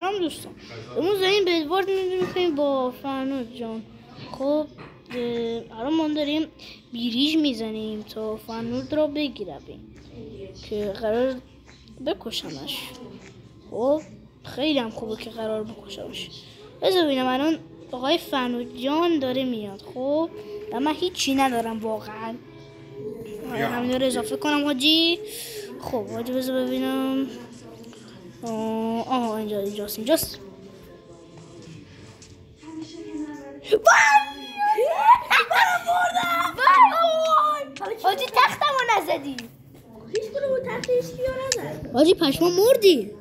سلام دوستان، امروز داریم بدوارد میکنیم با فرنود جان. خب الان ما داریم بیریج میزنیم تا فرنود را بگیرم که قرار بکشمش. خب خیلی هم خوبه که قرار بکشمش. بذار ببینم الان آقای فرنود جان داره میاد. خب و من هیچی ندارم واقعا، همین رو اضافه کنم حاجی. خب حاجی بذار ببینم. اینجاست حاجی تختمو نزدی. هیچ کنه تخت هیچ نزد. حاجی پشما مردی.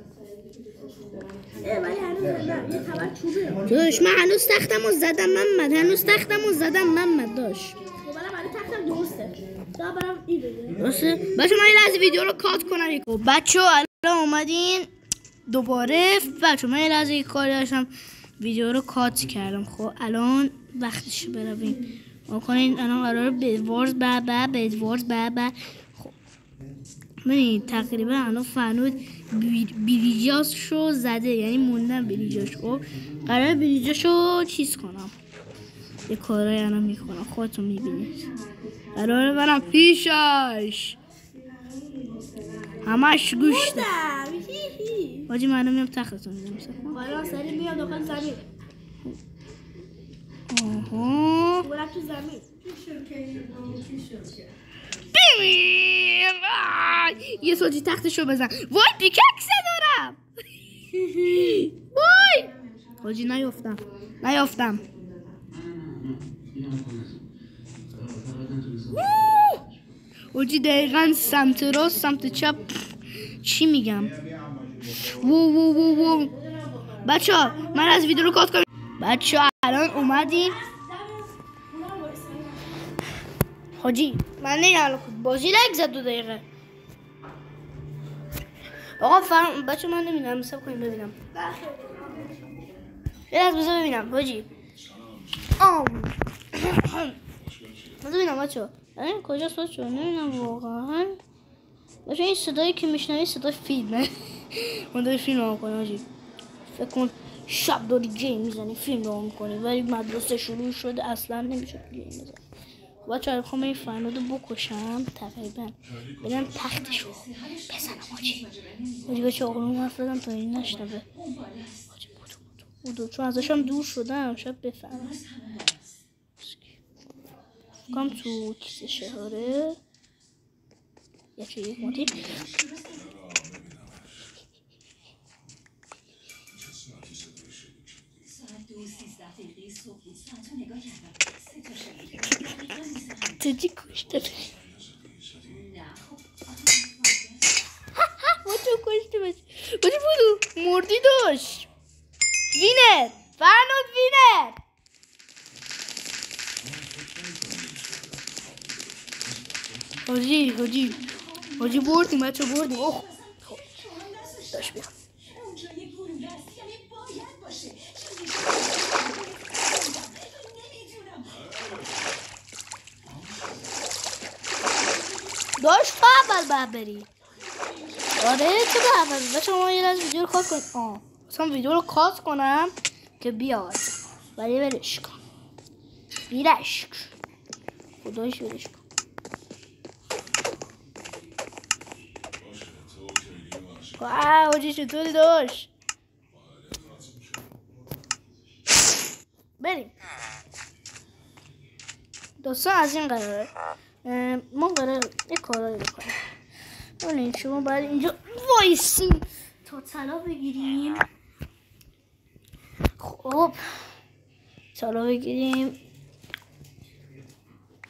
ولی هنوز زدم یه تبر چوبه داش من هنوز تختمو زدم محمد داش. خب برای تختم درسته. دا برام این بده. درسته؟ بچه من یه لحظه ویدیو رو کات کنم. خب بچه الان اومدین دوباره. بچه من یه لحظه کاری داشتم ویدیو رو کات کردم. خب الان وقتش برویم. ما کنین الان قراره بدوارز بابا. خب ببینید تقریبا الان فرنود بریجاشو زده، یعنی موندن بریجاش. خب قراره بریجاشو چیز کنم، یه کارایی الان میکنم خودتون میبینید. قراره برم پیشش، همش گوشته. حاجی من الان میام تختتون میدم. بالا سری میاد داخل زمین. برم تو زمین. یه سوچی تختشو بزن. وای پیککسه دارم. وای حاجی نیافتم. حاجی دقیقا سمت راست سمت چپ چی میگم. وو بچه ها من از ویدیو رو کات کنم. بچه ها الان اومدیم. حاجی من نمیدونم بازی لگ زد 2 دقیقه. آقا بچه من نمیدونم حساب کنیم ببینم. یه لحظه بذار ببینم حاجی. بذار ببینم بچه ها این کجا صوت شد نمیدونم واقعا. بچه این صدایی که میشنوی صدای فیلمه. من داری فیلم رو میکنی حاجی. فکر کن شب داری گیم میزنی فیلم رو میکنی، ولی مدرسه شروع شده اصلا نمیشه گیم بزنی. بچه ها میخوام این فرنود رو بکشم تقریبا، برم تختشو بزنم حاجی. بچه آقلوم حرف دادم تا این نشنوه. حاجی بودو چون ازشم دور شدم شاید بفهمم. کام تو کیسه شهاره یا چه یک موتی. تجی کشته بچه کشته بچه بودو مردی داشت. وینر فرنود وینر. حاجی بردیم بچه بردیم. اوه داشت بیام. داشت تو اول بری. آره تو اول بچه ما یه لحظه ویدیو رو کات کنم. اصلا ویدیو رو کات کنم که بیاد ولی برش کن. خدایش برش کن. حاجی چطوری داشت؟ بریم دوستان. از این قراره ما قراره یک کارایی بکنیم. ببینید شما باید اینجا وایسیم تا طلا بگیریم. خب طلا بگیریم.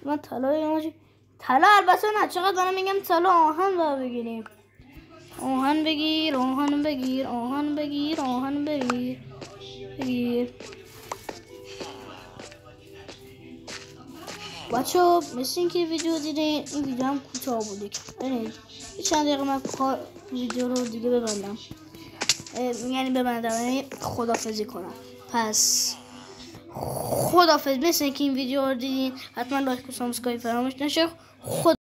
من طلا بگیرم. طلا البته نه، چقدر دارم میگم طلا. آهن باید بگیریم. آهن بگیر. بچه ها مثل این که ویدیو دیدین این ویدیو هم کوتاه بوده. ببینید چند دقیقه من ویدیو رو دیگه ببندم. یعنی خدافظی کنم. پس خدافظ. مثل این که این ویدیو رو دیدین حتما لایک و سابسکرایب فراموش نشه.